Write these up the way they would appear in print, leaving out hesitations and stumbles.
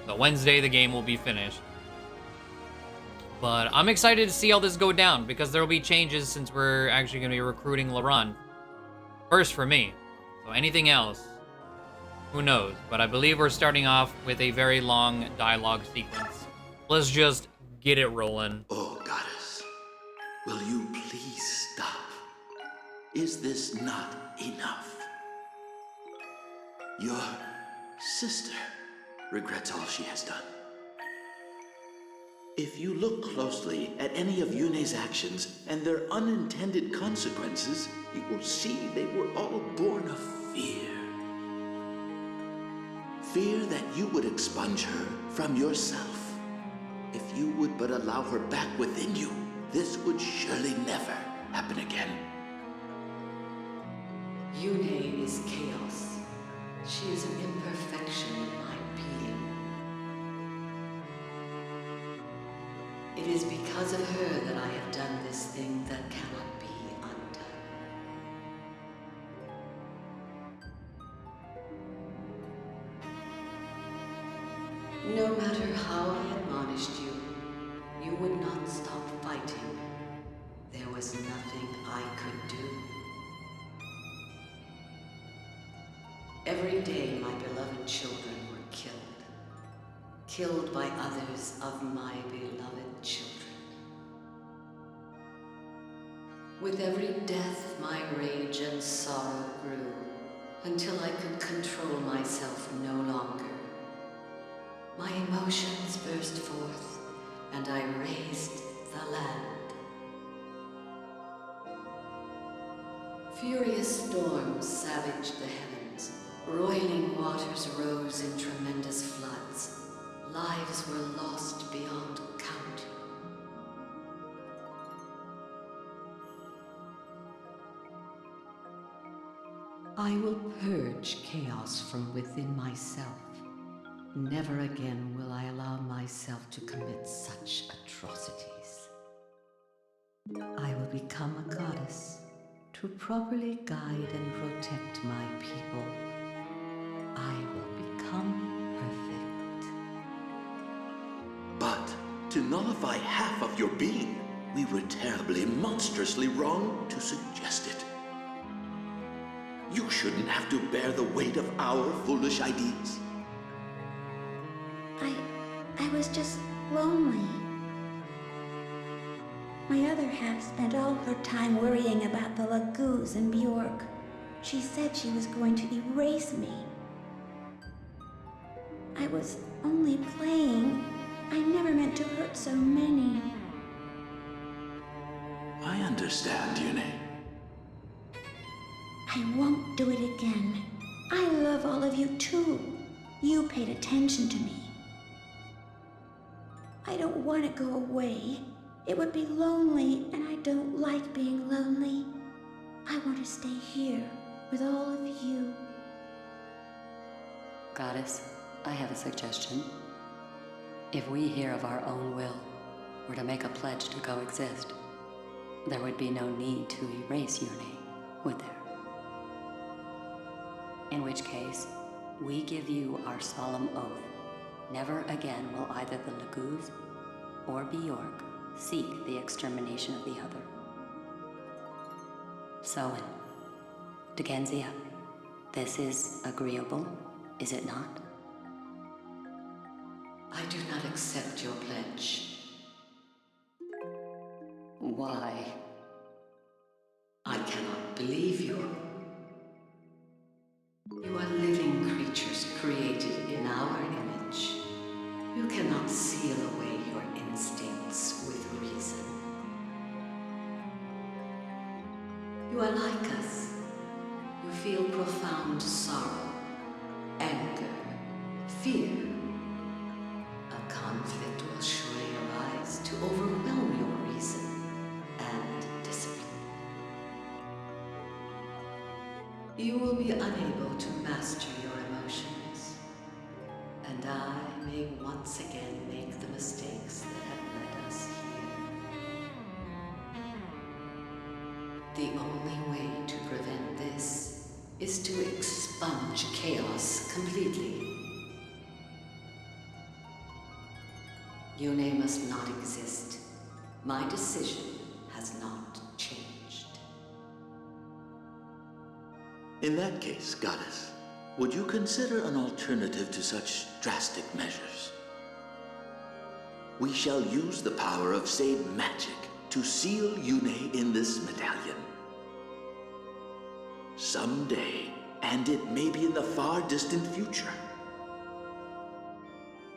So Wednesday, the game will be finished. But I'm excited to see how this go down, because there will be changes since we're actually going to be recruiting Lehran. First for me. So anything else, who knows? But I believe we're starting off with a very long dialogue sequence. Let's just get it rolling. Oh, goddess, will you please stop? Is this not enough? Your sister regrets all she has done. If you look closely at any of Yune's actions and their unintended consequences, you will see they were all born of fear. Fear that you would expunge her from yourself. If you would but allow her back within you, this would surely never happen again. Yune is chaos. She is an imperfection in my being. It is because of her that I have done this thing that cannot be undone. No matter how I admonished you, you would not stop fighting. There was nothing I could do. Every day my beloved children were killed. Killed by others of my beloved children. With every death, my rage and sorrow grew, until I could control myself no longer. My emotions burst forth, and I raised the land. Furious storms savaged the heavens. Roiling waters rose in tremendous floods. Lives were lost beyond count. I will purge chaos from within myself. Never again will I allow myself to commit such atrocities. I will become a goddess to properly guide and protect my people. I will become perfect. But to nullify half of your being, we were terribly, monstrously wrong to suggest it. You shouldn't have to bear the weight of our foolish ideas. I was just lonely. My other half spent all her time worrying about the Laguz and Bjork. She said she was going to erase me. I was only playing. I never meant to hurt so many. I understand, Yune. I won't do it again. I love all of you too. You paid attention to me. I don't want to go away. It would be lonely, and I don't like being lonely. I want to stay here with all of you. Goddess, I have a suggestion. If we here of our own will were to make a pledge to coexist, there would be no need to erase Yune, would there? In which case, we give you our solemn oath. Never again will either the Laguz or Bjork seek the extermination of the other. Soren, Degenzia, this is agreeable, is it not? I do not accept your pledge. Why? I cannot believe you. You are living creatures created in our image. You cannot seal away your instincts with reason. You are like us. You feel profound sorrow, anger, fear. A conflict will surely arise to overwhelm your reason and discipline. You will be unable to master your emotions, and I may once again make the mistakes that have led us here. The only way to prevent this is to expunge chaos completely. Yune must not exist. My decision has not changed. In that case, Goddess, would you consider an alternative to such drastic measures? We shall use the power of Sade magic to seal Yune in this medallion. Someday, and it may be in the far distant future,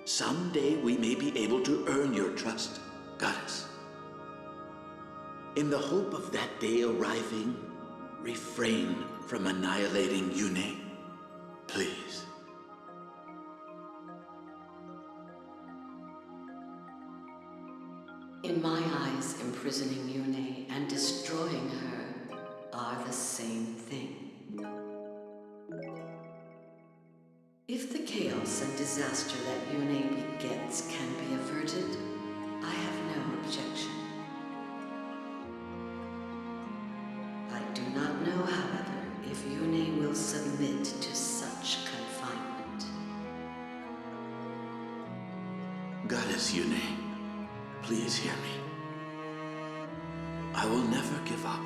someday we may be able to earn your trust, Goddess. In the hope of that day arriving, refrain from annihilating Yune, please. In my eyes, imprisoning Yune and destroying her are the same thing. If the chaos and disaster that Yune begets can be averted, I have no objection. I do not know, however, if Yune will submit to such confinement. Goddess Yune, please hear me. I will never give up.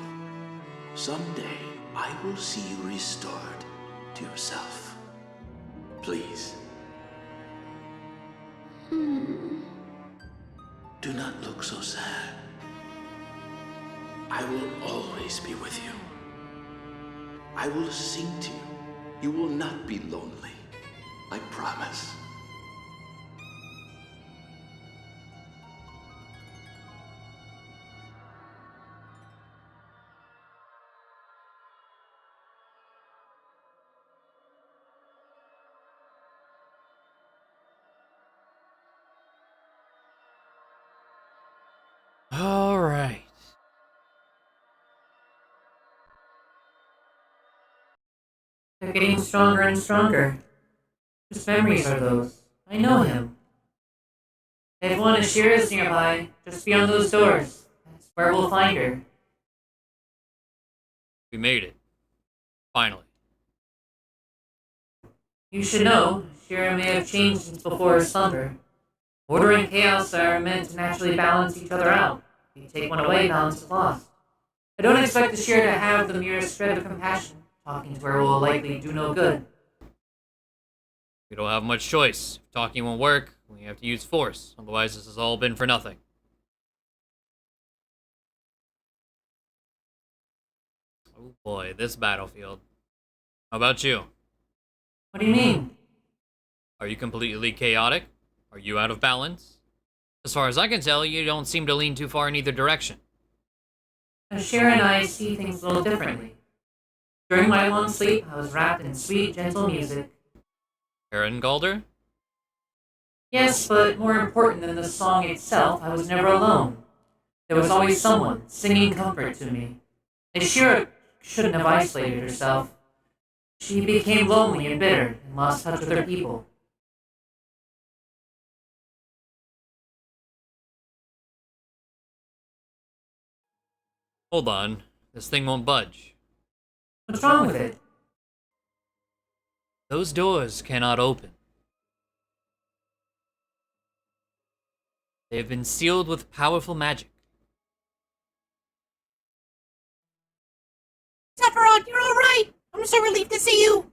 Someday, I will see you restored to yourself. Please. Do not look so sad. I will always be with you. I will sing to you. You will not be lonely. I promise. All right. They're getting stronger and stronger. Whose memories are those? I know him. If one of Shira's nearby, just beyond those doors. That's where we'll find her. We made it. Finally. You should know, Shira may have changed since before her slumber. Order and chaos are meant to naturally balance each other out. If you take one away, balance is lost. I don't expect the Shira to have the merest shred of compassion. Talking to her will likely do no good. We don't have much choice. If talking won't work, we have to use force. Otherwise, this has all been for nothing. Oh boy, this battlefield. How about you? What do you mean? Are you completely chaotic? Are you out of balance? As far as I can tell, you don't seem to lean too far in either direction. Shira and I see things a little differently. During my long sleep, I was wrapped in sweet, gentle music. Aaron Galder? Yes, but more important than the song itself, I was never alone. There was always someone singing comfort to me. Shira shouldn't have isolated herself. She became lonely and bitter and lost touch with her people. Hold on. This thing won't budge. What's wrong with it? Those doors cannot open. They have been sealed with powerful magic. Sephiroth, you're alright! I'm so relieved to see you!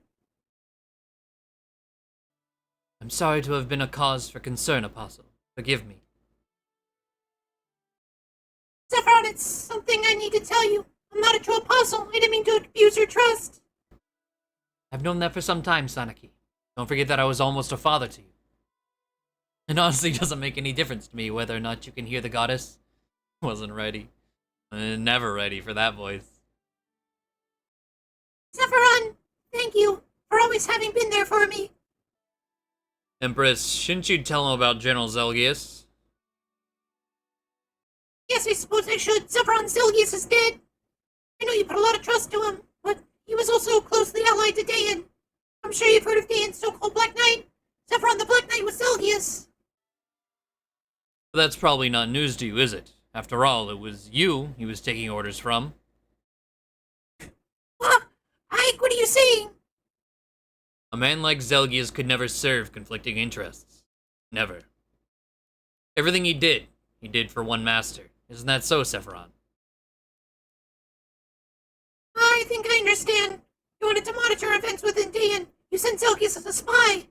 I'm sorry to have been a cause for concern, Apostle. Forgive me. Sephiroth, it's something I need to tell you. I'm not a true apostle. I didn't mean to abuse your trust. I've known that for some time, Sanaki. Don't forget that I was almost a father to you. It honestly doesn't make any difference to me whether or not you can hear the goddess. Wasn't ready. Never ready for that voice. Sephiroth, thank you for always having been there for me. Empress, shouldn't you tell him about General Zelgius? Yes, I suppose I should. Sephiroth Zilgius is dead. I know you put a lot of trust to him, but he was also closely allied to Dayan. I'm sure you've heard of Dayan's so-called Black Knight. Sephiroth the Black Knight was Zilgius. But that's probably not news to you, is it? After all, it was you he was taking orders from. What? Ike, what are you saying? A man like Zelgius could never serve conflicting interests. Never. Everything he did for one master. Isn't that so, Sephiron? I think I understand. You wanted to monitor events within Dayan. You sent Zelgius as a spy.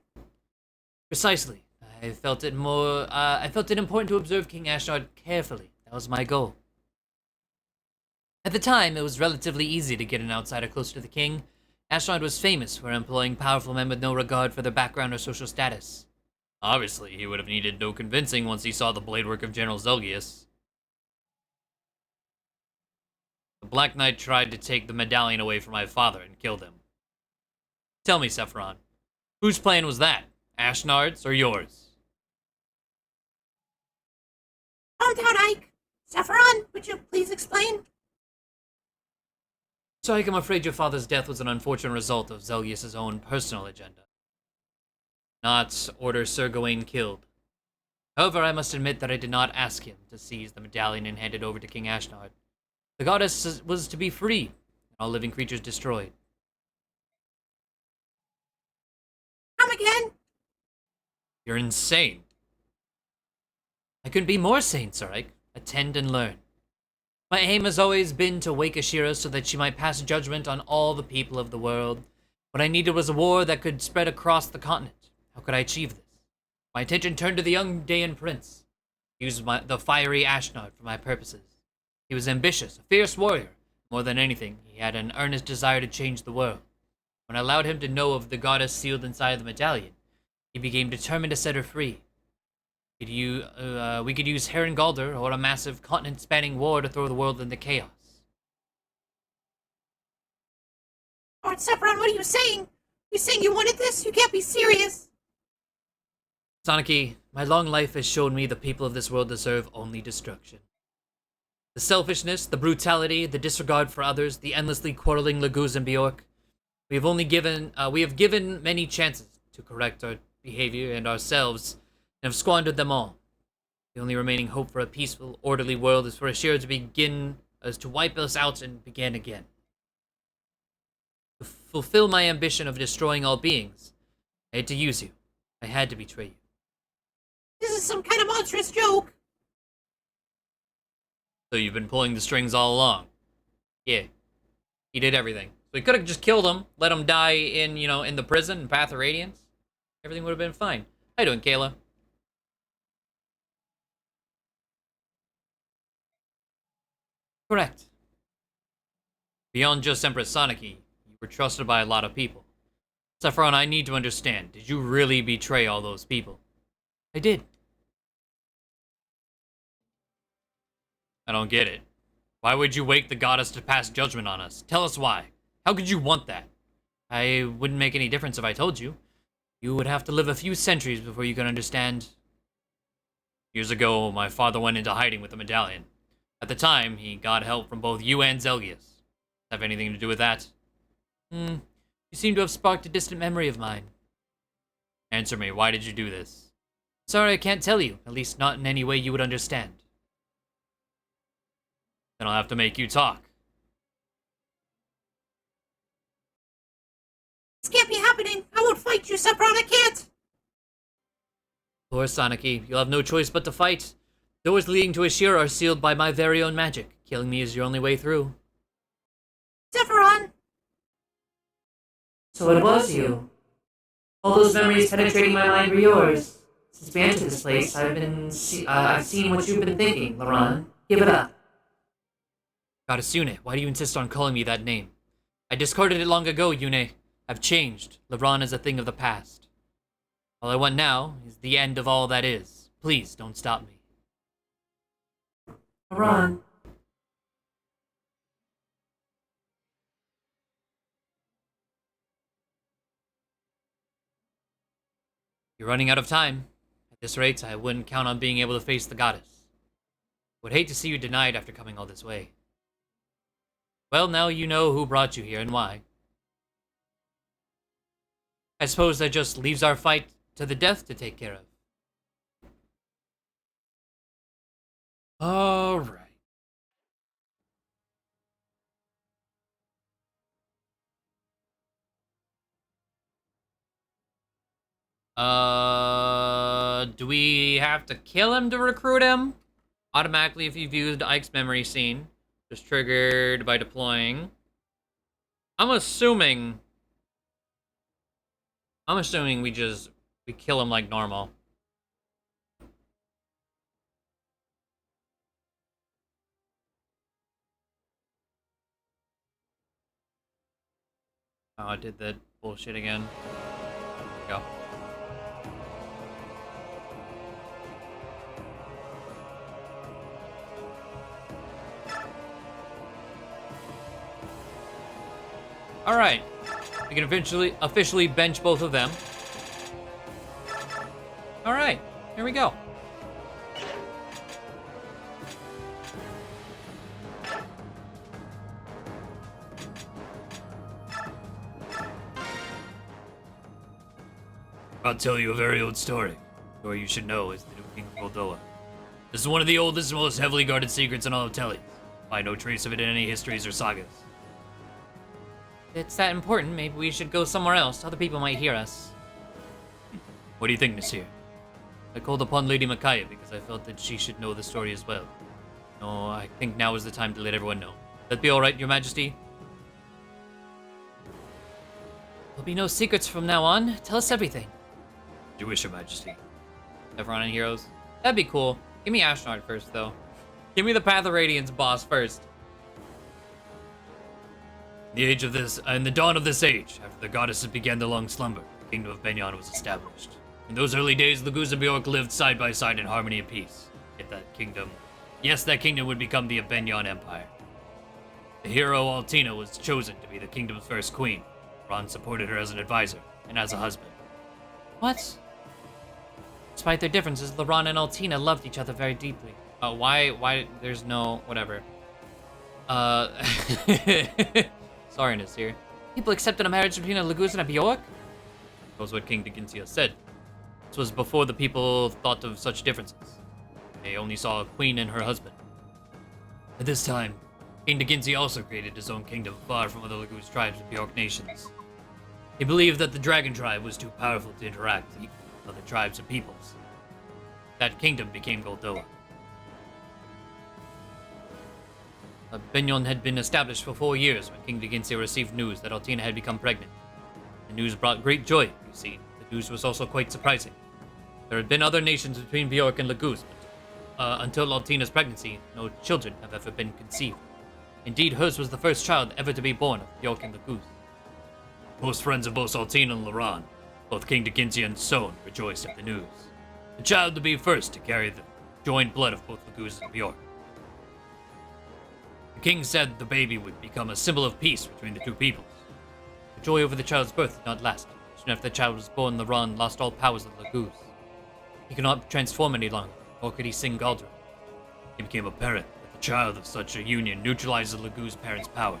Precisely. I felt it important to observe King Ashnard carefully. That was my goal. At the time, it was relatively easy to get an outsider close to the king. Ashnard was famous for employing powerful men with no regard for their background or social status. Obviously, he would have needed no convincing once he saw the blade work of General Zelgius. The Black Knight tried to take the medallion away from my father and killed him. Tell me, Sephiron, whose plan was that? Ashnard's or yours? Calm down, Ike. Sephiron, would you please explain? So I'm afraid your father's death was an unfortunate result of Zelgius' own personal agenda. Not order Sir Gawain killed. However, I must admit that I did not ask him to seize the medallion and hand it over to King Ashnard. The goddess was to be free, and all living creatures destroyed. Come again? You're insane. I couldn't be more sane, Sir Ike. Attend and learn. My aim has always been to wake Ashira so that she might pass judgment on all the people of the world. What I needed was a war that could spread across the continent. How could I achieve this? My attention turned to the young Dayan prince. He used the fiery Ashnard for my purposes. He was ambitious, a fierce warrior. More than anything, he had an earnest desire to change the world. When I allowed him to know of the goddess sealed inside the medallion, he became determined to set her free. We could use Heron Galder or a massive continent-spanning war to throw the world into chaos. Lord Sephiron, what are you saying? You saying you wanted this? You can't be serious. Sanaki, my long life has shown me the people of this world deserve only destruction. The selfishness, the brutality, the disregard for others, the endlessly quarreling Laguz and Bjork. We have given many chances to correct our behavior and ourselves, and have squandered them all. The only remaining hope for a peaceful, orderly world is for Ashira to wipe us out and begin again. To fulfill my ambition of destroying all beings, I had to use you. I had to betray you. This is some kind of monstrous joke. So you've been pulling the strings all along. Yeah. He did everything. So he could have just killed him, let him die in the prison in Path of Radiance. Everything would have been fine. How you doing, Kayla? Correct. Beyond just Empress Sanaki, you were trusted by a lot of people. Sephiron, I need to understand. Did you really betray all those people? I did. I don't get it. Why would you wake the goddess to pass judgment on us? Tell us why. How could you want that? I wouldn't make any difference if I told you. You would have to live a few centuries before you could understand. Years ago, my father went into hiding with the medallion. At the time, he got help from both you and Zelgius. Have anything to do with that? You seem to have sparked a distant memory of mine. Answer me, why did you do this? Sorry, I can't tell you. At least not in any way you would understand. Then I'll have to make you talk. This can't be happening. I won't fight you, Sephiron. I can't. Poor Sanaki, you'll have no choice but to fight. Doors leading to Ashira are sealed by my very own magic. Killing me is your only way through. Sephiron! So it was you. All those memories penetrating my mind were yours. Since we entered this place, I've seen what you've been thinking, Lehran. Give it up. Goddess Yune, why do you insist on calling me that name? I discarded it long ago, Yune. I've changed. Lehran is a thing of the past. All I want now is the end of all that is. Please, don't stop me. Lehran. You're running out of time. At this rate, I wouldn't count on being able to face the goddess. Would hate to see you denied after coming all this way. Well, now you know who brought you here and why. I suppose that just leaves our fight to the death to take care of. All right. Do we have to kill him to recruit him? Automatically if you've used Ike's memory scene. Just triggered by deploying. I'm assuming we kill him like normal. Oh, I did that bullshit again. There we go. Alright. We can officially bench both of them. Alright, here we go. I'll tell you a very old story. The story you should know is the new King of Goldoa. This is one of the oldest and most heavily guarded secrets in all of Telly. Find no trace of it in any histories or sagas. If it's that important, maybe we should go somewhere else. Other people might hear us. What do you think, Nasir? I called upon Lady Micaiah because I felt that she should know the story as well. No, I think now is the time to let everyone know. That be alright, Your Majesty? There'll be no secrets from now on. Tell us everything. As you wish, Your Majesty. Everyone in Heroes? That'd be cool. Give me Astronaut first, though. Give me the Path of Radiance boss first. In the dawn of this age, after the goddesses began their long slumber, the kingdom of Benyon was established. In those early days, Laguz and Bjork lived side by side in harmony and peace. That kingdom would become the Benyon Empire. The hero Altina was chosen to be the kingdom's first queen. Ron supported her as an advisor and as a husband. What? Despite their differences, Lehran and Altina loved each other very deeply. Why, there's no, whatever. Sorry, Nasir. People accepted a marriage between a Laguz and a Bjork? That was what King Deginsia said. This was before the people thought of such differences. They only saw a queen and her husband. At this time, King Deginsia also created his own kingdom far from other Laguz tribes and Bjork nations. He believed that the dragon tribe was too powerful to interact with other tribes and peoples. That kingdom became Goldoa. Benyon had been established for 4 years when King Deginsia received news that Altina had become pregnant. The news brought great joy, you see. The news was also quite surprising. There had been other nations between Bjork and Laguz, but until Altina's pregnancy, no children have ever been conceived. Indeed, hers was the first child ever to be born of Bjork and Laguz. Most friends of both Altina and Lehran, both King Deginsia and Soren, rejoiced at the news. The child to be first to carry the joined blood of both Laguz and Bjork. The king said the baby would become a symbol of peace between the two peoples. The joy over the child's birth did not last. Soon after the child was born, Lehran lost all powers of Laguz. He could not transform any longer, nor could he sing Galdra. It became apparent that the child of such a union neutralizes Laguz parents' powers.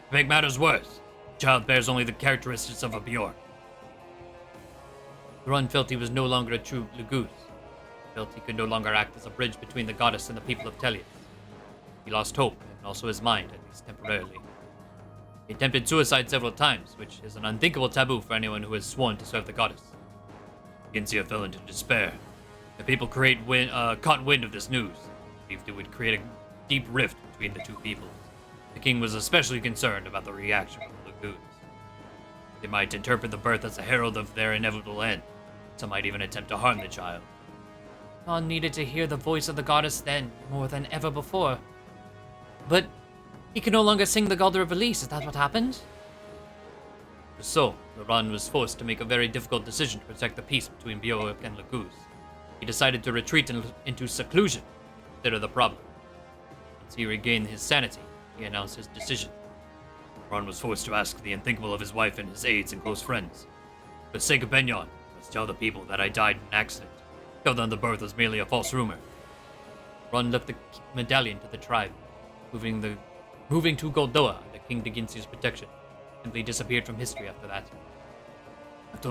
To make matters worse, the child bears only the characteristics of a Bjork. Lehran felt he was no longer a true Laguz. He felt he could no longer act as a bridge between the goddess and the people of Tellius. He lost hope, and also his mind, at least temporarily. He attempted suicide several times, which is an unthinkable taboo for anyone who has sworn to serve the goddess. Deginsia fell into despair. The people caught wind of this news, believed it would create a deep rift between the two peoples. The king was especially concerned about the reaction of the Laguz. They might interpret the birth as a herald of their inevitable end. Some might even attempt to harm the child. Ron needed to hear the voice of the goddess then, more than ever before. But he could no longer sing the Galdra of Release. Is that what happened? So, Lehran was forced to make a very difficult decision to protect the peace between Bjork and Laguz. He decided to retreat into seclusion to consider the problem. Once he regained his sanity, he announced his decision. Lehran was forced to ask the unthinkable of his wife and his aides and close friends. For the sake of Benyon, let's tell the people that I died in an accident. Tell them the birth was merely a false rumor. Lehran left the medallion to the tribe, moving to Goldoa under King Deginsia's protection. Simply disappeared from history after that. After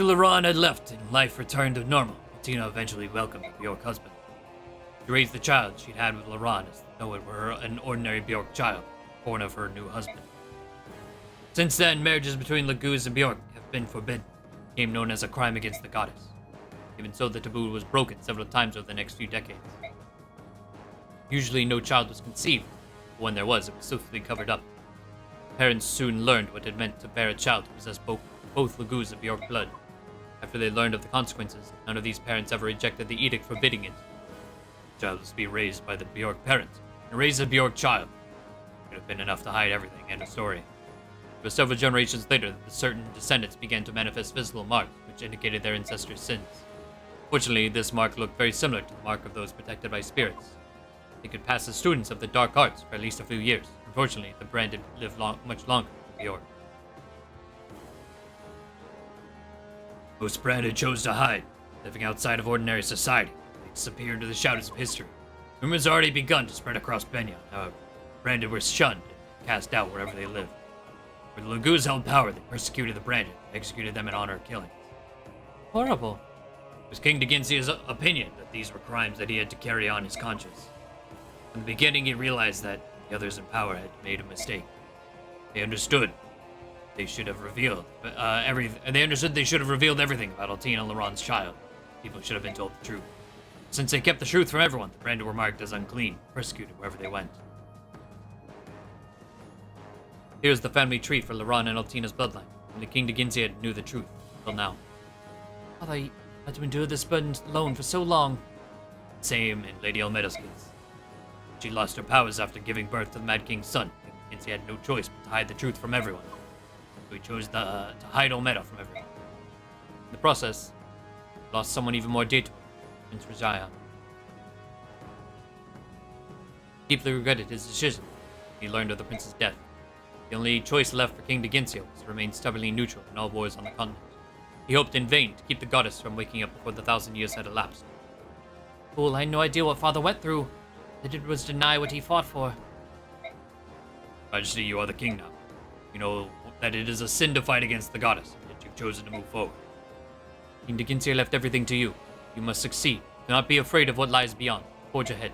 Lehran had left and life returned to normal, Altina eventually welcomed the Bjork husband. She raised the child she'd had with Lehran as though it were an ordinary Bjork child, born of her new husband. Since then, marriages between Laguz and Bjork have been forbidden, became known as a crime against the goddess. Even so, the taboo was broken several times over the next few decades. Usually no child was conceived, but when there was, it was swiftly covered up. Parents soon learned what it meant to bear a child who possessed both Laguz of Bjork blood. After they learned of the consequences, none of these parents ever rejected the edict forbidding it. The child was to be raised by the Bjork parent, and raise a Bjork child. It would have been enough to hide everything, end of story. It was several generations later that the certain descendants began to manifest physical marks, which indicated their ancestors' sins. Fortunately, this mark looked very similar to the mark of those protected by spirits. They could pass as students of the dark arts for at least a few years. Unfortunately, the Branded lived much longer than Bjork. Most Branded chose to hide, living outside of ordinary society. They disappeared into the shadows of history. Rumors had already begun to spread across Benyon, however. Branded were shunned and cast out wherever they lived. Where the Laguz held power, they persecuted the Branded and executed them in honor of killings. Horrible. It was King Deginsia's opinion that these were crimes that he had to carry on his conscience. From the beginning, he realized that the others in power had made a mistake. They understood they should have revealed They understood they should have revealed everything about Altina Laron's child. People should have been told the truth. Since they kept the truth from everyone, the Branded were marked as unclean, persecuted wherever they went. Here's the family tree for Lehran and Altina's bloodline, and the King Deginsia knew the truth, until now. Father, you had to endure this burden alone for so long. Same in Lady Almeida's case. She lost her powers after giving birth to the Mad King's son. Deginsia had no choice but to hide the truth from everyone. So he chose to hide Almeida from everyone. In the process, he lost someone even more dear to him, Prince Rajaya. He deeply regretted his decision when he learned of the prince's death. The only choice left for King Deginsia was to remain stubbornly neutral in all wars on the continent. He hoped in vain to keep the goddess from waking up before the 1,000 years had elapsed. Fool, I had no idea what father went through. All he did was deny what he fought for. Majesty, you are the king now. You know that it is a sin to fight against the goddess, yet you've chosen to move forward. King Deginsia left everything to you. You must succeed. Do not be afraid of what lies beyond. Forge ahead.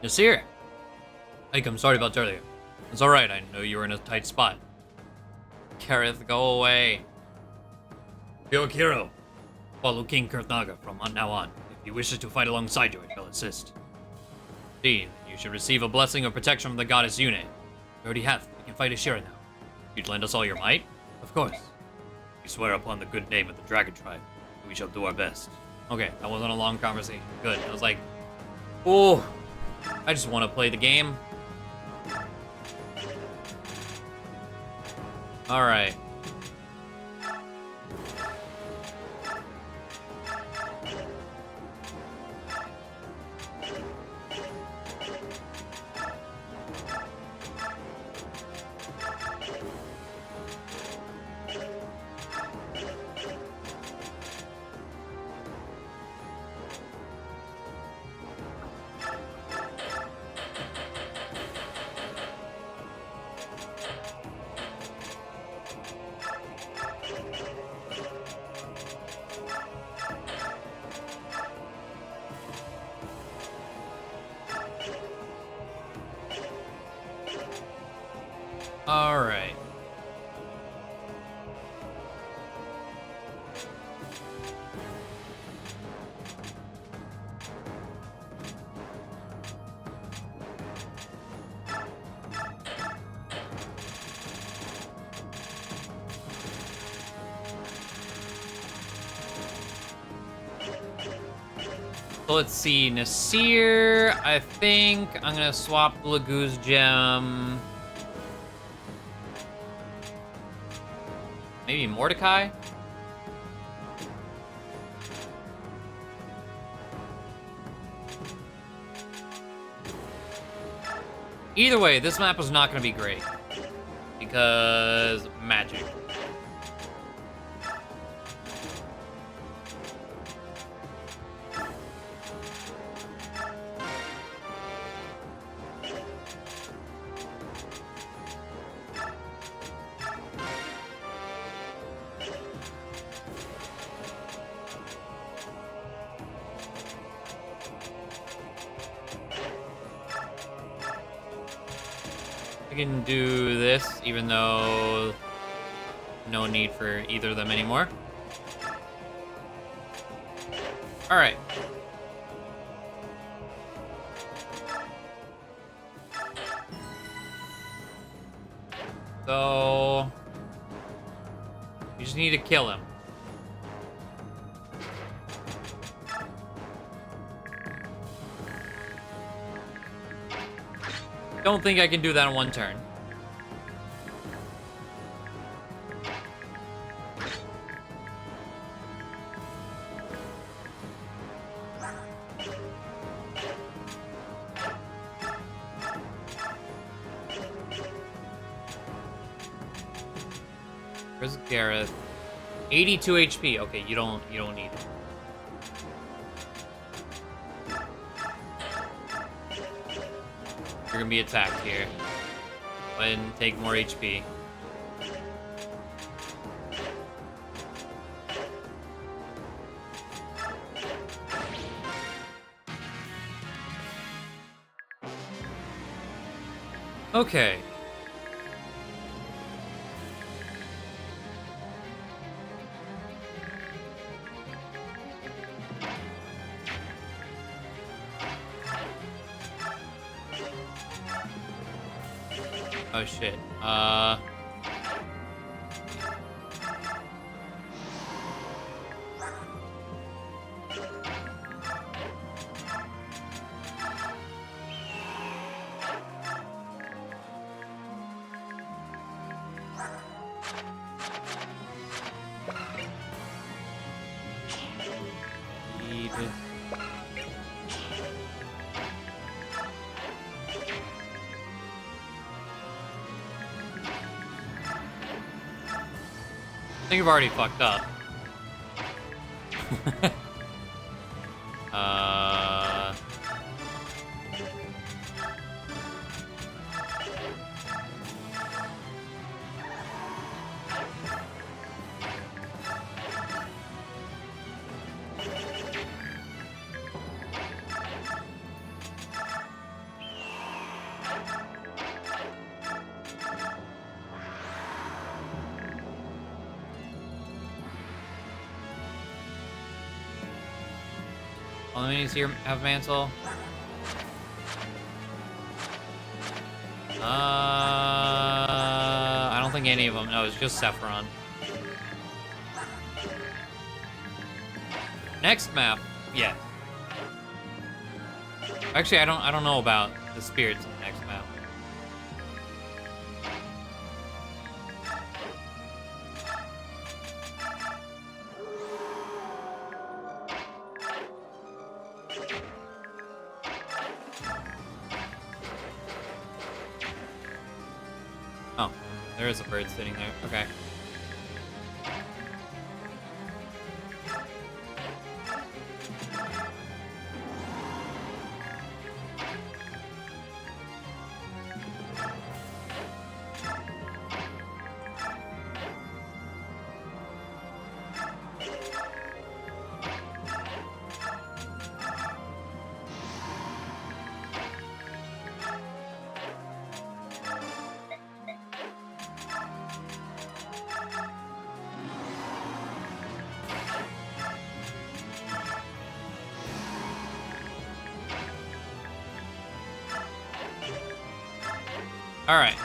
Nasir! Ike, I'm sorry about earlier. It's alright, I know you were in a tight spot. Gareth, go away. Bjork hero. Follow King Kurthnaga from now on. If he wishes to fight alongside you, I shall assist. See, you should receive a blessing or protection from the goddess Yune. You already have. We can fight Ashira now. You'd lend us all your might? Of course. We swear upon the good name of the Dragon Tribe. We shall do our best. Okay, that wasn't a long conversation. Good. I was like, oh, I just want to play the game. Alright. Alright. So let's see, Nasir, I think I'm gonna swap the Laguz gem. Maybe Mordecai? Either way, this map is not going to be great. Because magic. I can do this, even though no need for either of them anymore. Alright. So... you just need to kill him. Don't think I can do that in one turn. Where's Gareth? 82 HP. Okay, you don't need it. You're gonna be attacked here. Go ahead and take more HP. Okay. Oh shit. I think I've already fucked up. All the minis here have mantle. I don't think any of them. No, it's just Sephiron. Next map, yeah. Actually, I don't know about the spirits in the next map. Oh, there is a bird sitting there. Okay. All right.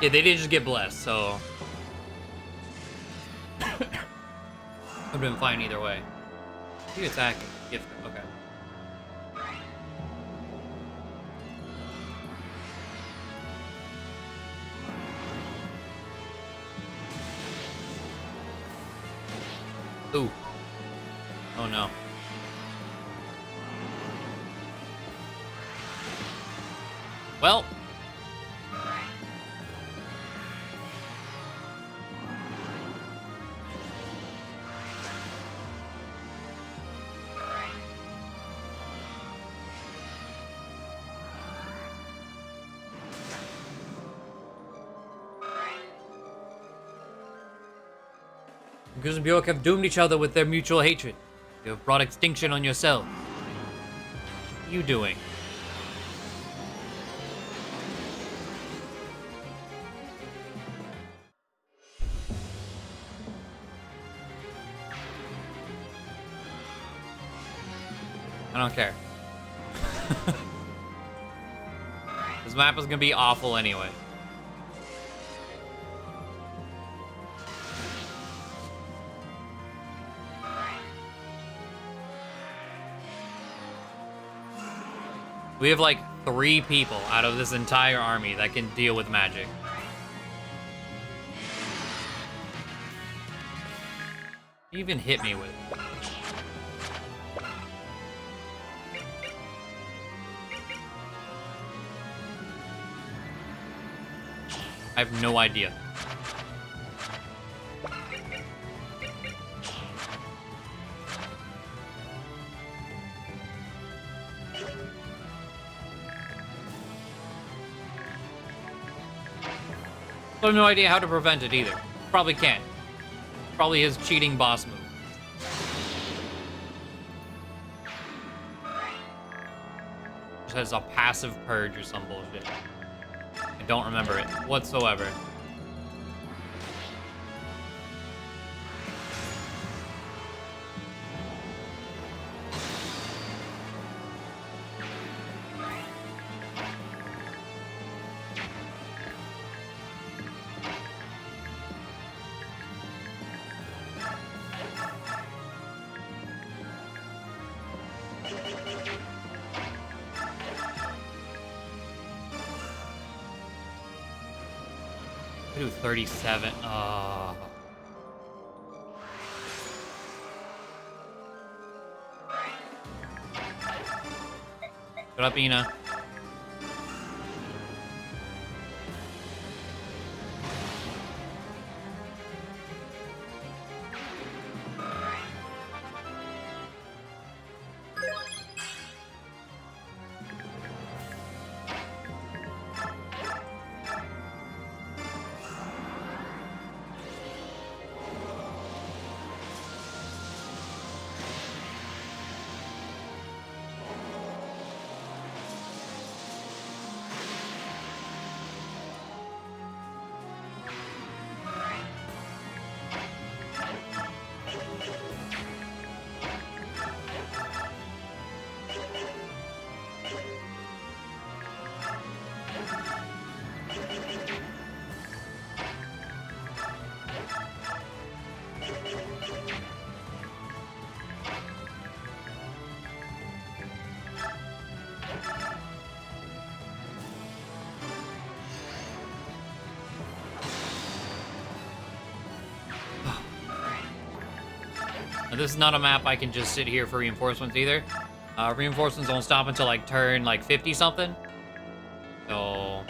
Yeah, they did just get blessed, so I've been fine either way. You attacking? Giffca, okay. Ooh. Oh no. Well. Laguz and Bjork have doomed each other with their mutual hatred. You have brought extinction on yourself. What are you doing? I don't care. This map is gonna be awful anyway. We have like 3 people out of this entire army that can deal with magic. You even hit me with. I have no idea. I have no idea how to prevent it either. Probably can't. Probably his cheating boss move. Just has a passive purge or some bullshit. I don't remember it whatsoever. I do 37. Shut up, Ina. Now, this is not a map I can just sit here for reinforcements either. Reinforcements won't stop until like turn like 50 something. So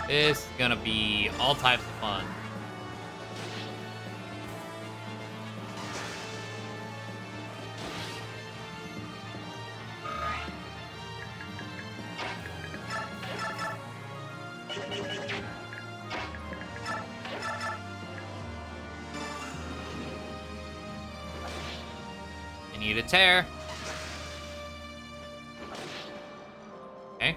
this is gonna be all types of fun. I need a tear. Okay.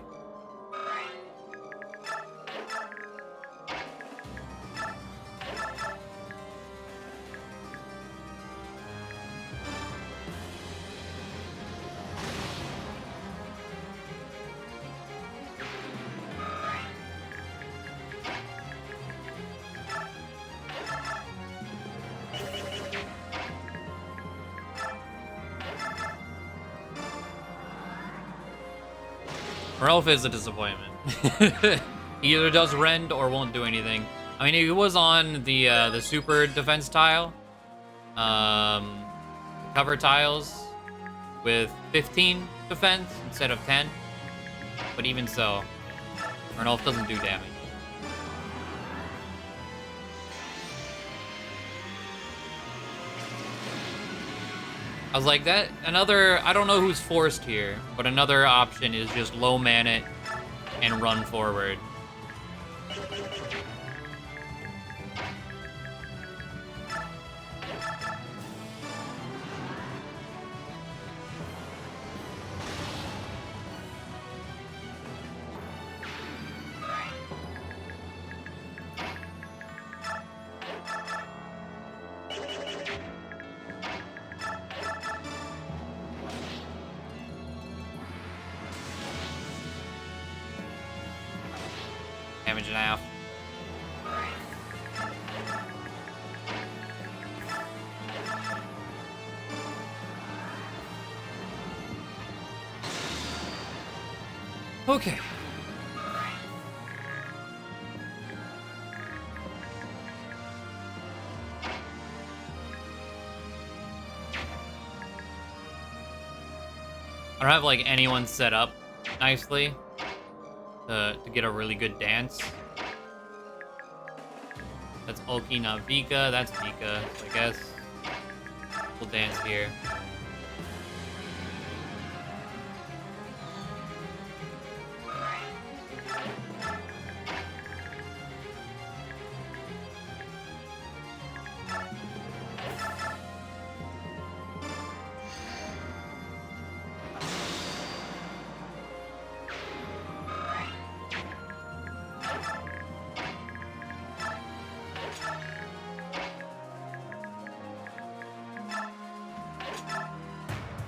Ranulf is a disappointment. He either does rend or won't do anything. I mean, he was on the super defense tile, cover tiles with 15 defense instead of 10. But even so, Ranulf doesn't do damage. I was like, that another, I don't know who's forced here, but another option is just low man it and run forward. Damage Janaff. Okay. I don't have like anyone set up nicely to get a really good dance. That's Ulki, not Vika. That's Vika. So I guess we'll dance here.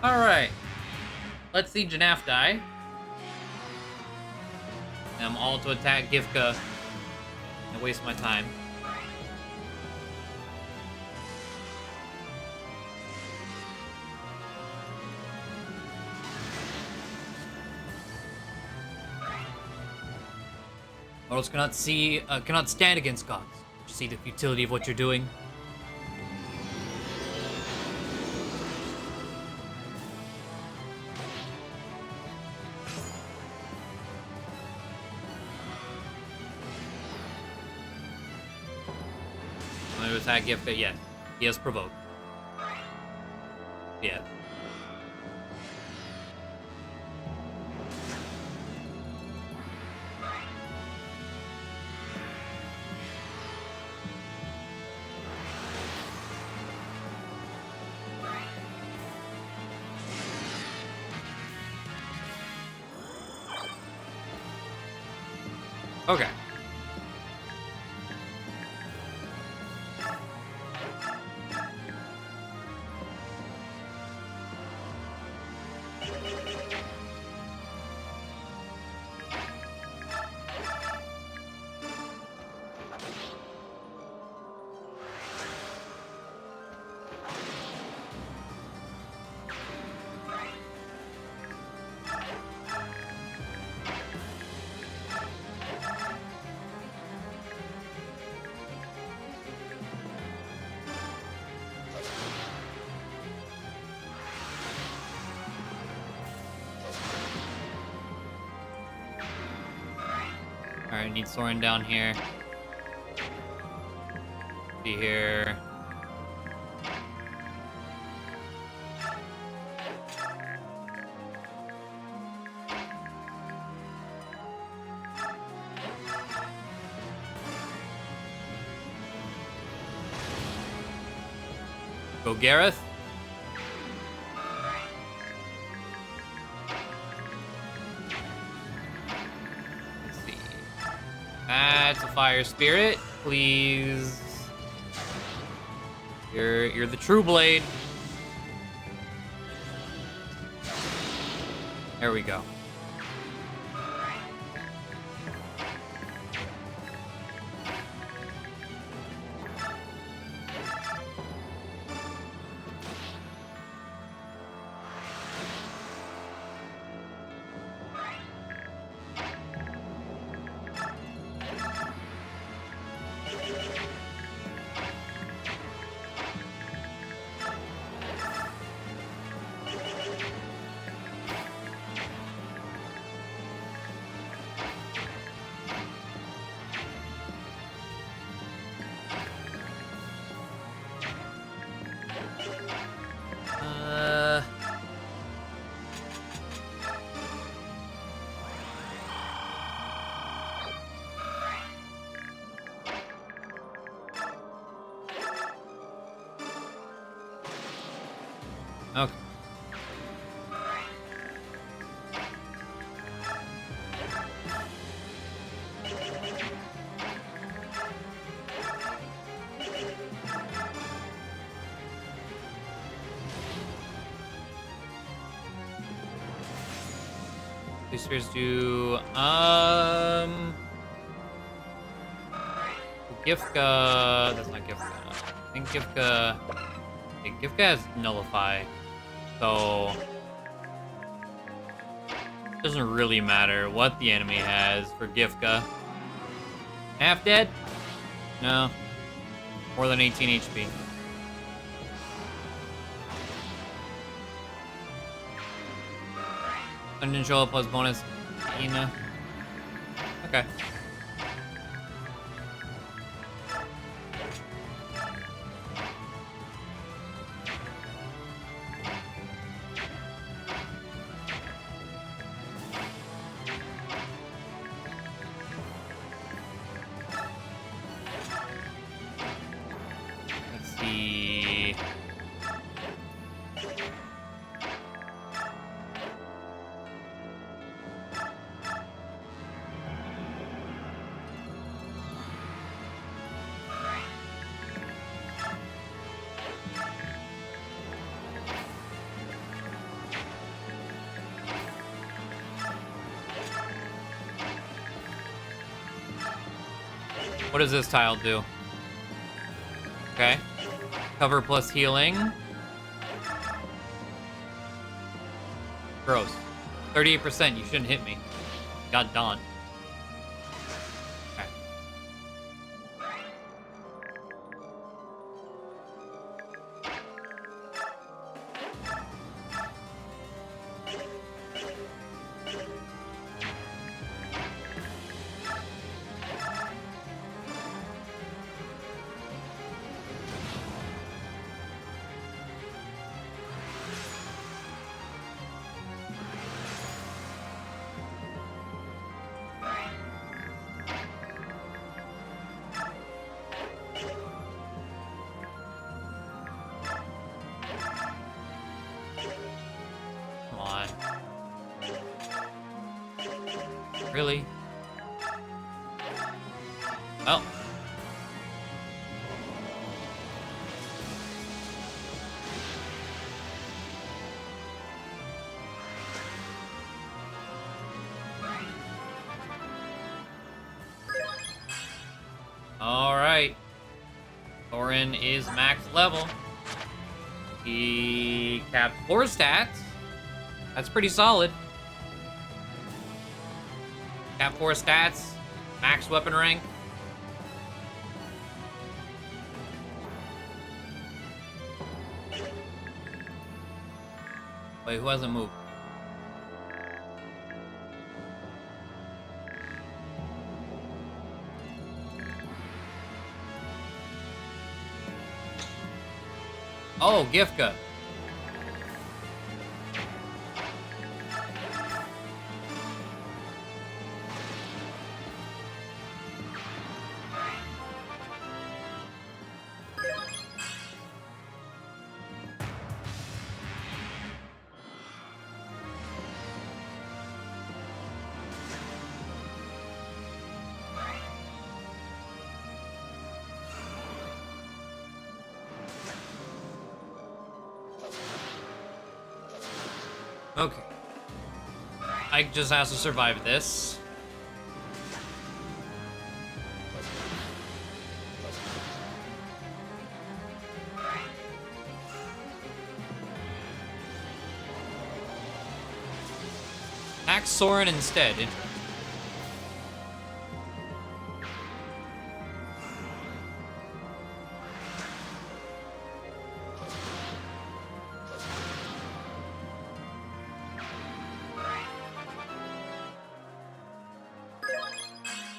Alright. Let's see Janaff die. And I'm all to attack Giffca and waste my time. Mortals cannot stand against gods. You see the futility of what you're doing? Attack Giffca, yeah. He has provoked. Yeah. Okay. Alright, need Soren down here. Be here. Go Gareth. That's a fire spirit, please. You're the true blade. There we go. Okay. These spheres do Giffca. That's not Giffca. I think Giffca. Yeah, Giffca has nullify, so it doesn't really matter what the enemy has for Giffca. Half dead? No. More than 18 HP. Uncontrollable plus bonus. Ina. Okay. Let's see. What does this tile do? Okay. Cover plus healing. Gross. 38%, you shouldn't hit me. Got Dawn. Okay. Come on. Really? Well. Alright. Soren is max level. He capped 4 stats. That's pretty solid. Cap 4 stats, max weapon rank. Wait, who hasn't moved? Oh, Giffca. Okay. I just has to survive this. Axe Soren instead.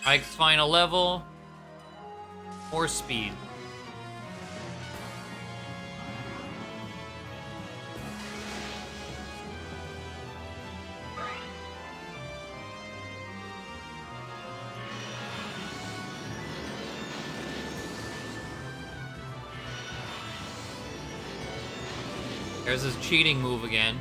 Ike's final level. More speed. There's his cheating move again.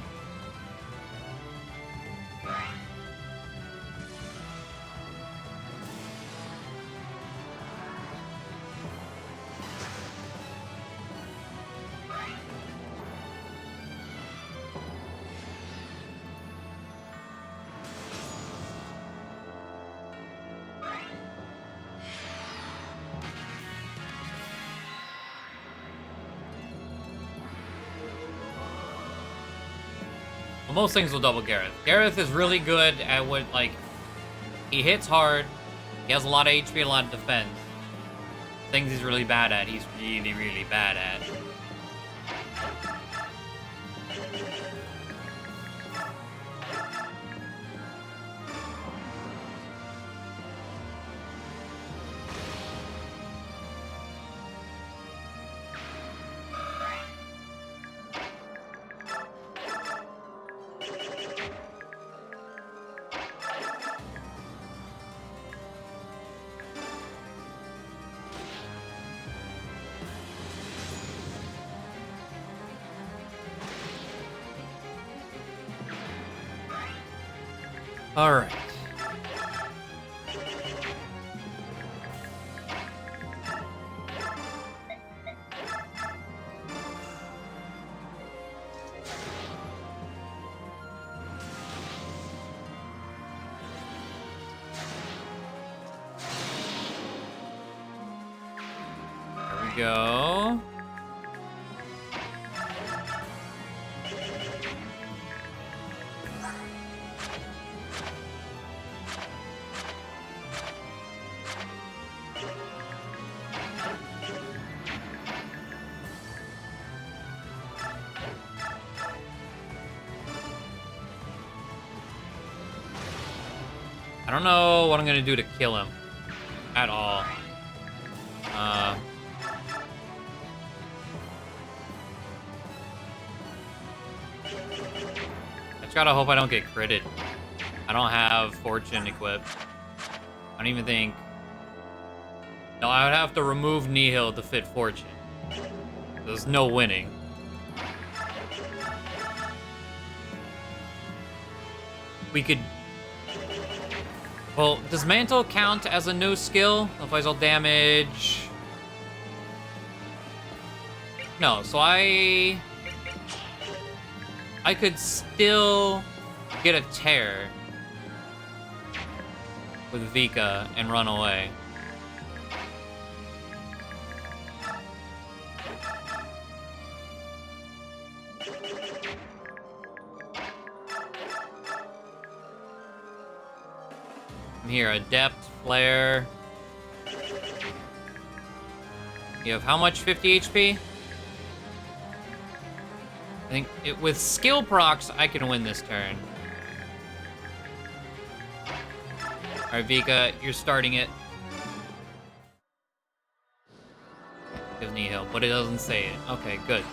Most things will double Gareth. Gareth is really good at what, like, he hits hard, he has a lot of HP, a lot of defense. Things he's really bad at, he's really, really bad at. All right. There we go. I don't know what I'm gonna do to kill him at all. I just gotta hope I don't get critted. I don't have Fortune equipped. I don't even think... No, I would have to remove Nihil to fit Fortune. There's no winning. We could... Well, does Mantle count as a no skill? Applies all damage. No, so I could still get a tear with Vika and run away. Here, Adept, Flare. You have how much? 50 HP? I think with skill procs, I can win this turn. Alright, Vika, you're starting it. Give Nihil, but it doesn't say it. Okay, good.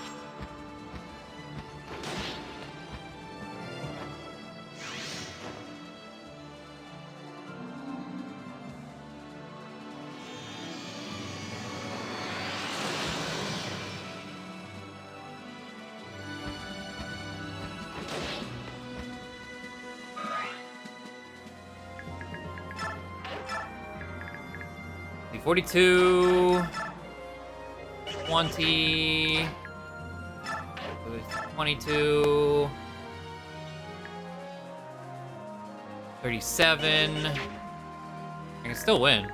The 42, 20, 22, 37. I can still win.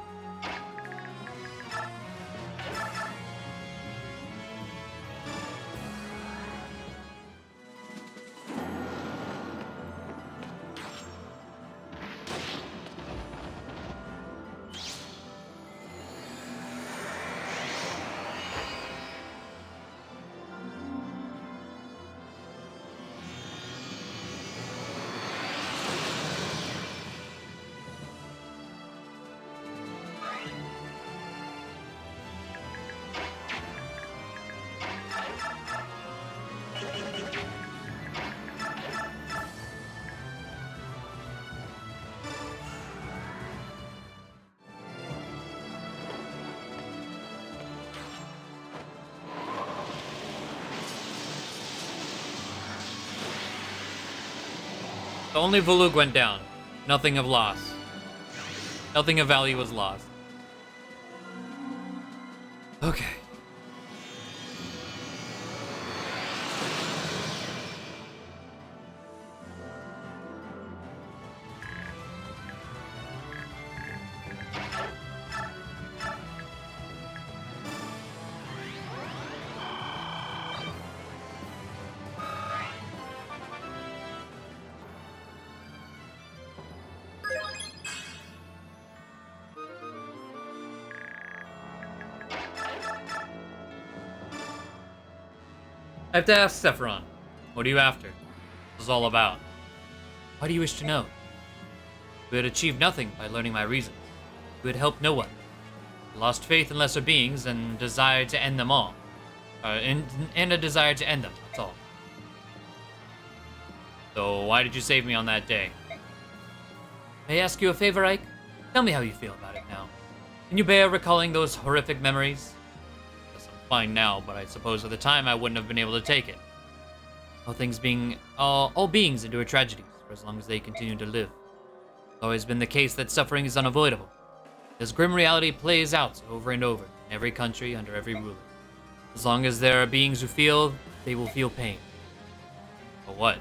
So only Volug went down. Nothing of loss. Nothing of value was lost. Okay. I have to ask Stefan, what are you after? What is all about? Why do you wish to know? You had achieved nothing by learning my reasons. You had helped no one. You lost faith in lesser beings and desired to end them all. And a desire to end them, that's all. So why did you save me on that day? May I ask you a favor, Ike? Tell me how you feel about it now. Can you bear recalling those horrific memories? Fine now, but I suppose at the time I wouldn't have been able to take it. All beings endure tragedies for as long as they continue to live. It's always been the case that suffering is unavoidable. This grim reality plays out over and over in every country under every ruler. As long as there are beings who feel, they will feel pain. But what?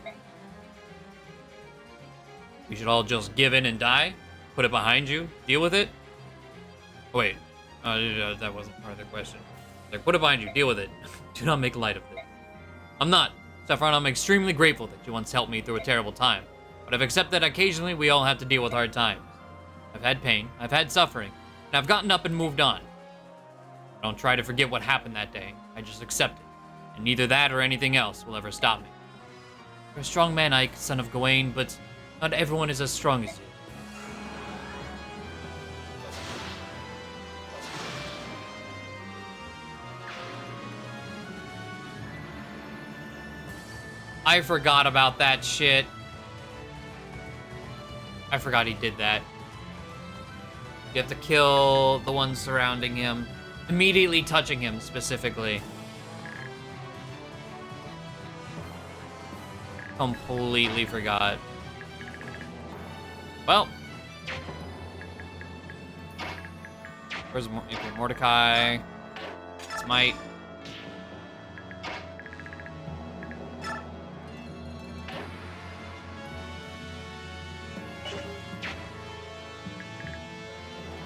We should all just give in and die? Put it behind you? Deal with it? Oh, wait, that wasn't part of the question. Like, put it behind you, deal with it. Do not make light of it. I'm not. Stefan, I'm extremely grateful that you once helped me through a terrible time. But I've accepted that occasionally we all have to deal with hard times. I've had pain, I've had suffering, and I've gotten up and moved on. I don't try to forget what happened that day. I just accept it. And neither that or anything else will ever stop me. You're a strong man, Ike, son of Gawain, but not everyone is as strong as you. I forgot about that shit. I forgot he did that. You have to kill the ones surrounding him. Immediately touching him, specifically. Completely forgot. Well. Where's Mordecai? Smite.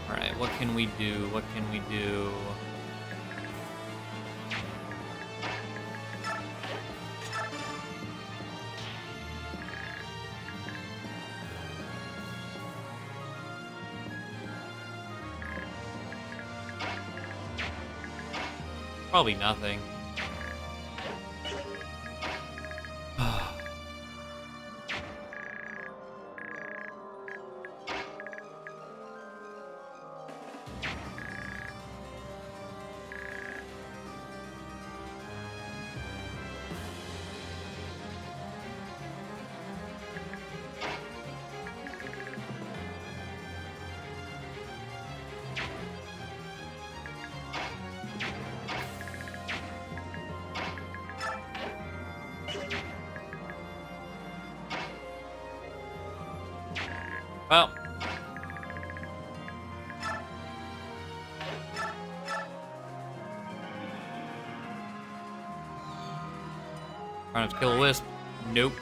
Alright, what can we do? What can we do? Probably nothing. Well. Trying to kill a wisp. Nope.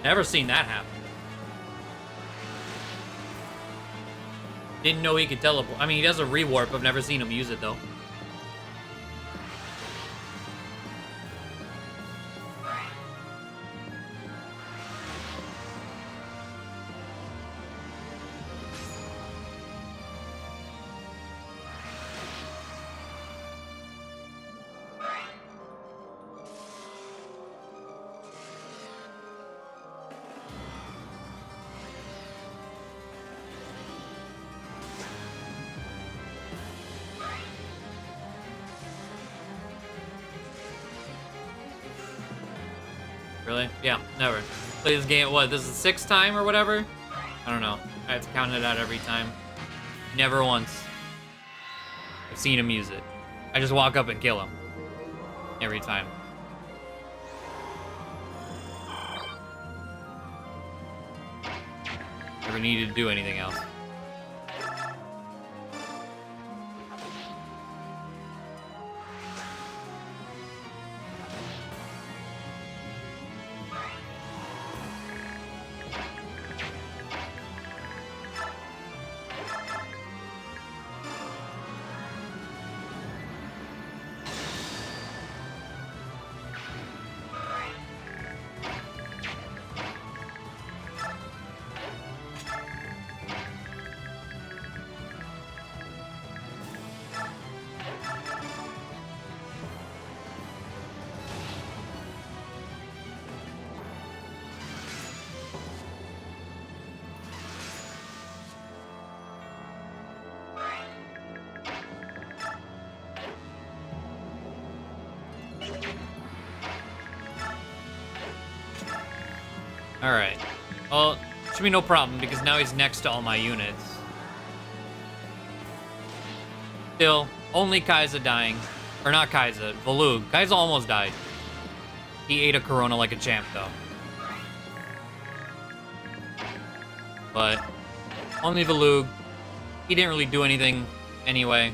Never seen that happen. Didn't know he could teleport. I mean, he does a rewarp. I've never seen him use it, though. Really? Yeah, never. Play this game, what, this is the 6th time or whatever? I don't know. I have to count it out every time. Never once. I've seen him use it. I just walk up and kill him. Every time. Never needed to do anything else. Alright. Well, should be no problem, because now he's next to all my units. Still, only Kyza dying. Or not Kyza, Volug. Kyza almost died. He ate a Corona like a champ, though. But, only Volug. He didn't really do anything anyway.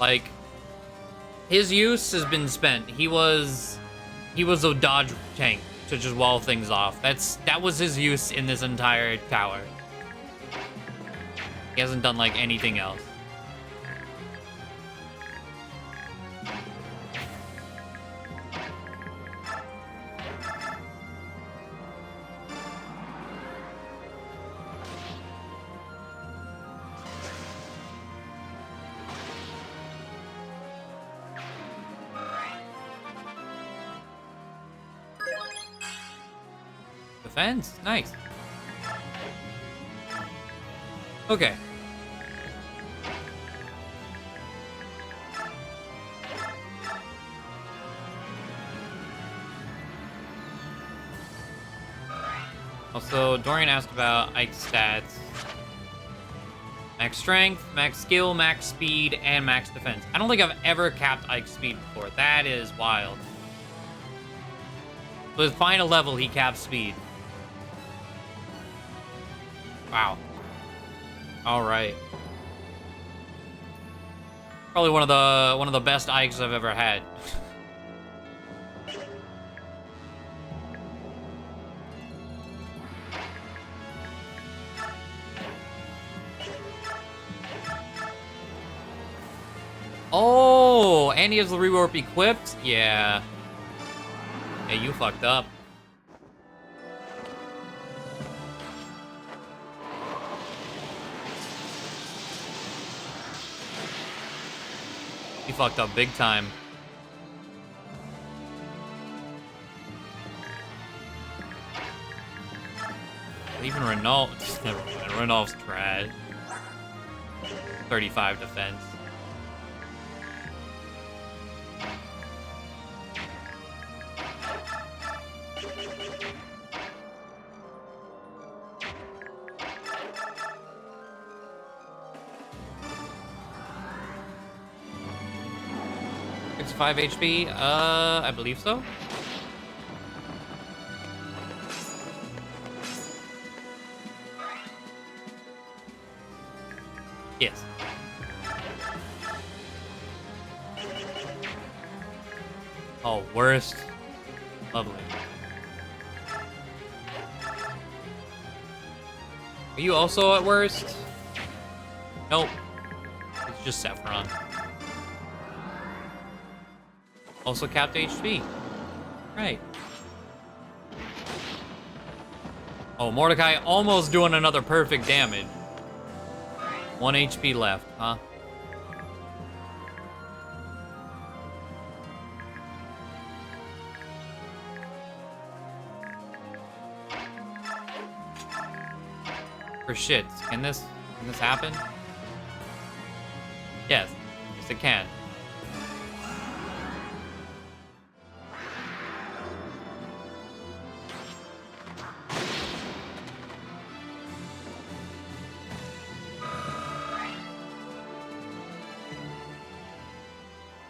Like, his use has been spent. He was a dodge tank to just wall things off. That was his use in this entire tower. He hasn't done like anything else. Defense? Nice. Okay. Also, Dorian asked about Ike's stats. Max strength, max skill, max speed, and max defense. I don't think I've ever capped Ike's speed before. That is wild. So his final level, he caps speed. Wow. All right. Probably one of the best Ikes I've ever had. Oh, and he has the rewarp equipped? Yeah. Hey, you fucked up. You fucked up big time. Even Ranulf, never mind. Ranulf's trash. 35 defense. It's 5 HP. I believe so. Yes. Oh, worst. Lovely. Are you also at worst? Nope. It's just Saffron. Also capped HP. Right. Oh, Mordecai almost doing another perfect damage. 1 HP left, huh? For shit. Can this happen? Yes. Yes, it can.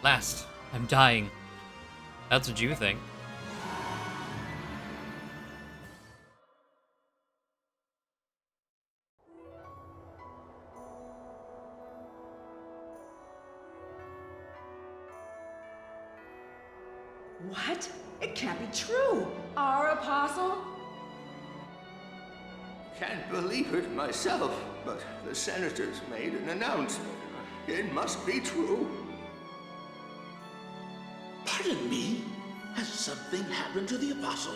Last. I'm dying. That's what you think. What? It can't be true. Our apostle? Can't believe it myself, but the senators made an announcement. It must be true. Pardon me? Has something happened to the apostle?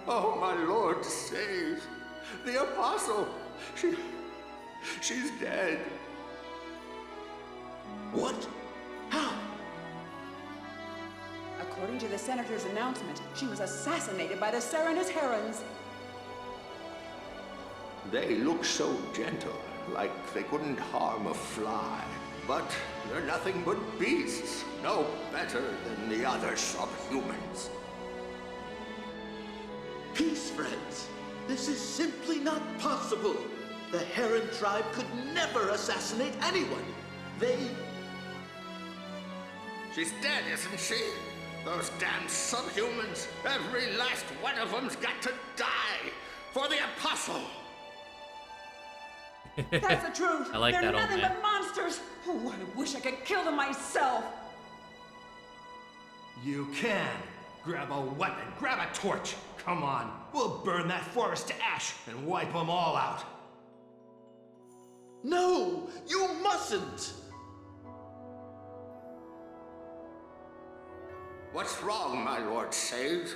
Oh, my lord, save! The apostle! She's dead. What? How? According to the senator's announcement, she was assassinated by the Serenus Herons. They look so gentle, like they couldn't harm a fly. But they're nothing but beasts, no better than the other subhumans. Peace, friends. This is simply not possible. The Heron tribe could never assassinate anyone. She's dead, isn't she? Those damn subhumans, every last one of them's got to die for the apostle. That's the truth. I like They're that old nothing man. but monsters. Oh, I wish I could kill them myself. You can. Grab a weapon, grab a torch. Come on, we'll burn that forest to ash and wipe them all out. No, you mustn't. What's wrong, my lord Sage?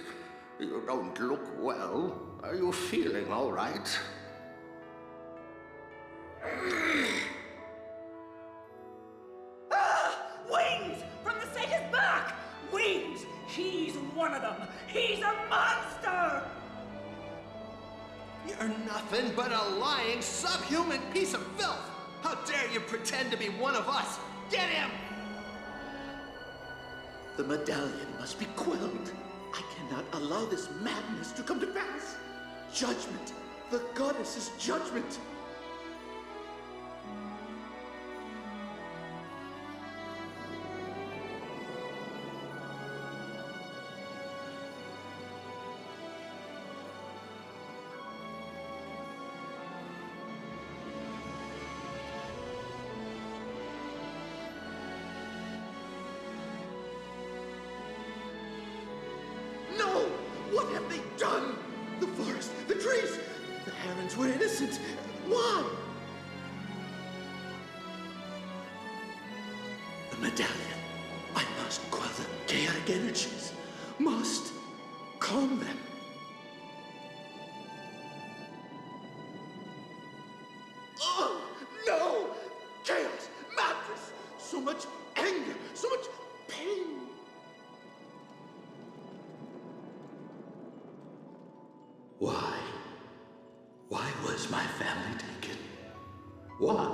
You don't look well. Are you feeling all right? Wings! From the Sage's back! Wings! He's one of them! He's a monster! You're nothing but a lying, subhuman piece of filth! How dare you pretend to be one of us? Get him! The medallion must be quelled. I cannot allow this madness to come to pass. Judgment. The goddess's judgment. No! What have they done? The forest, the trees, the herons were innocent. Why? The medallion. I must quell the chaotic energies. Must calm them. Oh, no! Chaos, madness, so much anger, so much pain. Why? Why was my family taken? Why?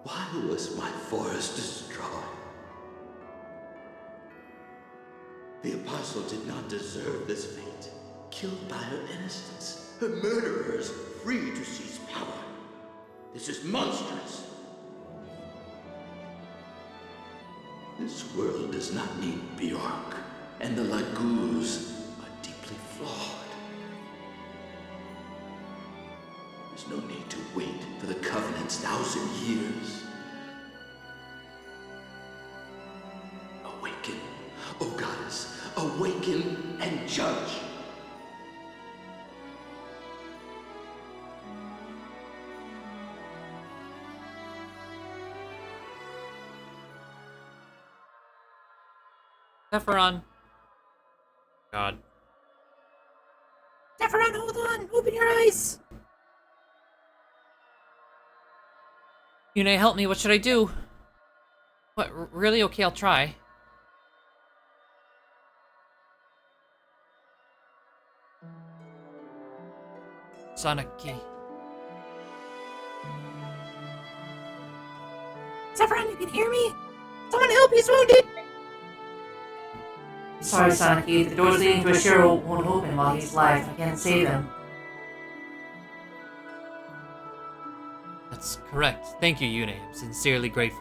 Why was my forest destroyed? The apostle did not deserve this fate. Killed by her innocence. Her murderers free to seize power. This is monstrous. This world does not need Bjork, and the Laguz are deeply flawed. There's no need to wait for the Covenant's 1,000 years. Awaken, O goddess, awaken and judge. Sephiron. God. Stefan, hold on. Open your eyes. Yune, help me. What should I do? What, really? Okay, I'll try. Sanaki. Zephyron, you can hear me? Someone help, he's wounded! Sorry, Sanaki. The doors leading to Ashiro won't open while he's alive. I can't save him. That's correct. Thank you, Yune. I'm sincerely grateful.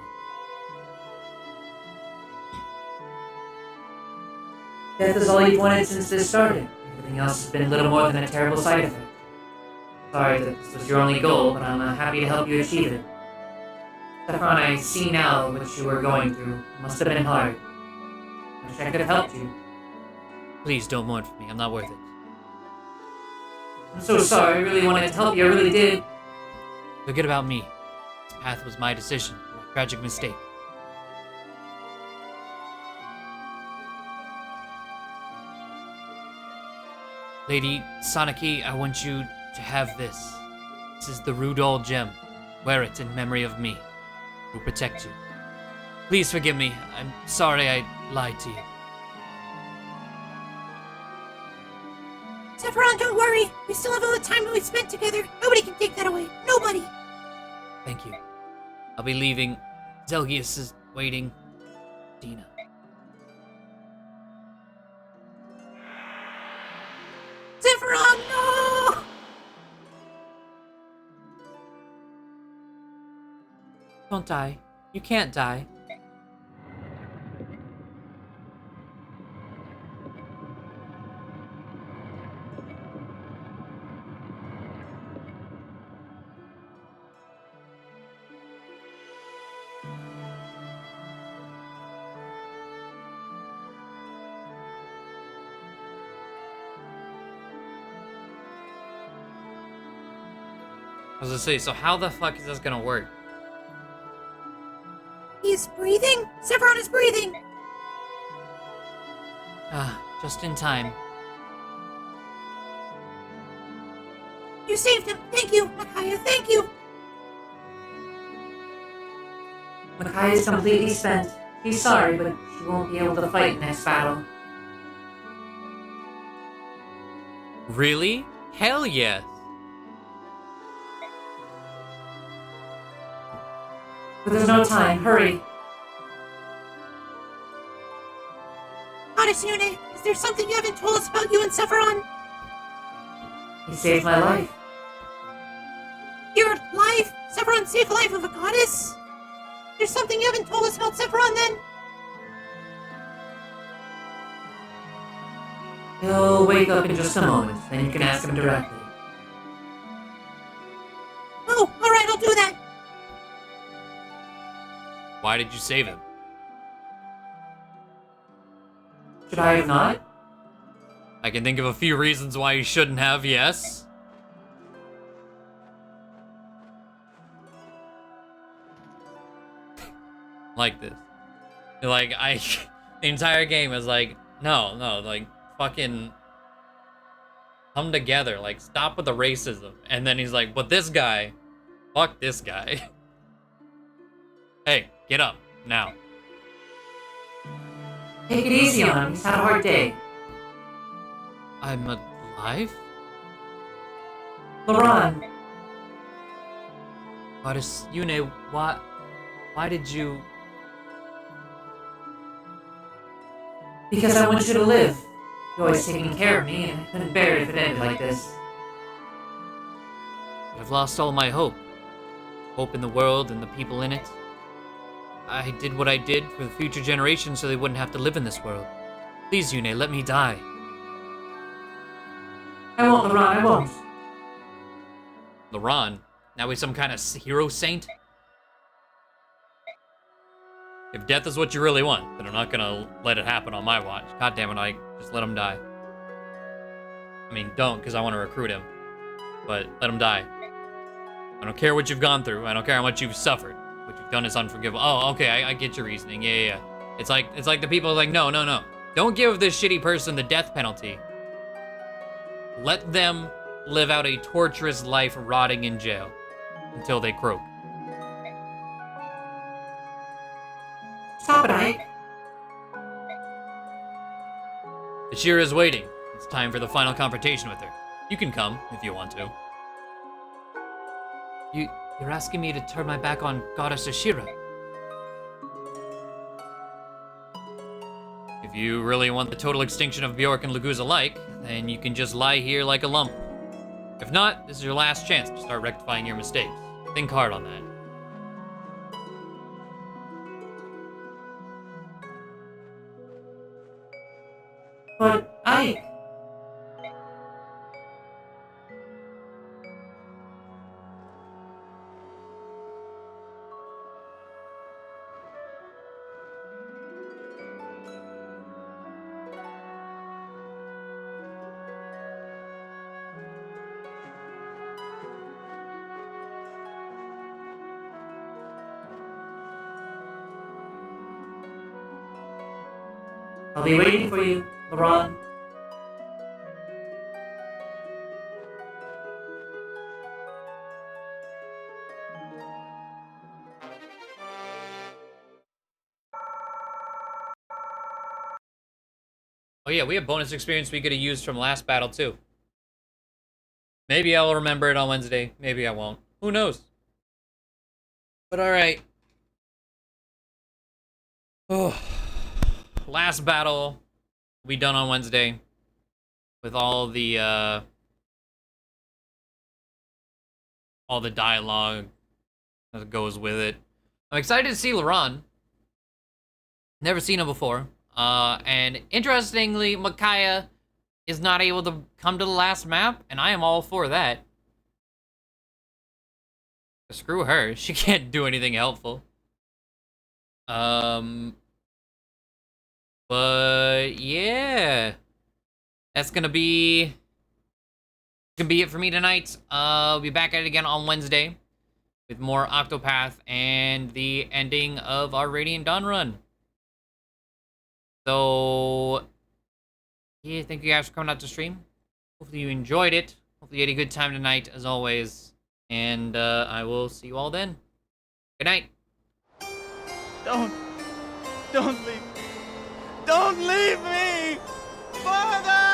Death is all you've wanted since this started. Everything else has been little more than a terrible side effect. Sorry that this was your only goal, but I'm happy to help you achieve it. Stefan, I see now what you were going through. It must have been hard. Wish I could have helped you. Please don't mourn for me. I'm not worth it. I'm so sorry. I really wanted to help you. I really did. Forget about me. This path was my decision. A tragic mistake. Lady Sanaki, I want you to have this. This is the Rudol gem. Wear it in memory of me. It will protect you. Please forgive me. I'm sorry I lied to you. Zephyron, don't worry. We still have all the time that we spent together. Nobody can take that away. Nobody. Thank you. I'll be leaving. Zelgius is waiting. Dina. Zephyron, no! Don't die. You can't die. I was gonna say, so how the fuck is this gonna work? He's breathing? Zephyron is breathing! Just in time. You saved him. Thank you, Micaiah. Thank you. Micaiah is completely spent. She's sorry, but she won't be able to fight next battle. Really? Hell yes. But there's no time. Hurry. Honest, Yune, is there something you haven't told us about you and Zephyron? He saved my life. Your life? Zephyron saved the life of a goddess? There's something you haven't told us about Zephyron, then? He'll wake up in just a moment, then you can ask him directly. Oh, alright, I'll do that. Why did you save him? Should I have not? I can think of a few reasons why you shouldn't have, yes. Like this. Like, the entire game is like, no, like, fucking come together. Like, stop with the racism. And then he's like, but this guy, fuck this guy. Hey, get up, now. Take it easy on him. He's had a hard day. I'm alive? Lehran, Goddess Yune, why did you... because I want you to live. You're always taking care of me, and I couldn't bear it if it ended like this. I've lost all my hope. Hope in the world and the people in it. I did what I did for the future generations so they wouldn't have to live in this world. Please, Yune, let me die. I won't, Lehran, I won't. Lehran? Now he's some kind of hero saint? If death is what you really want, then I'm not gonna let it happen on my watch. God damn it, Ike. Just let him die. I mean, don't, because I want to recruit him. But let him die. I don't care what you've gone through. I don't care how much you've suffered. What you've done is unforgivable. Oh, okay, I get your reasoning. Yeah. It's like the people are like, no. Don't give this shitty person the death penalty. Let them live out a torturous life rotting in jail until they croak. Stop it, Ike. Ashira is waiting. It's time for the final confrontation with her. You can come if you want to. You're asking me to turn my back on Goddess Ashira? If you really want the total extinction of Bjork and Laguz alike, then you can just lie here like a lump. If not, this is your last chance to start rectifying your mistakes. Think hard on that. But I'll be waiting for you, Lehran. Oh yeah, we have bonus experience we could have used from last battle too. Maybe I'll remember it on Wednesday. Maybe I won't. Who knows? But alright. Oh. Last battle will be done on Wednesday. With all the dialogue that goes with it. I'm excited to see Lehran. Never seen him before. And interestingly, Micaiah is not able to come to the last map, and I am all for that. Screw her. She can't do anything helpful. But yeah. That's gonna be it for me tonight. I'll be back at it again on Wednesday with more Octopath and the ending of our Radiant Dawn run. So yeah, thank you guys for coming out to stream. Hopefully you enjoyed it. Hopefully you had a good time tonight, as always. And I will see you all then. Good night. Don't leave me. Don't leave me! Father!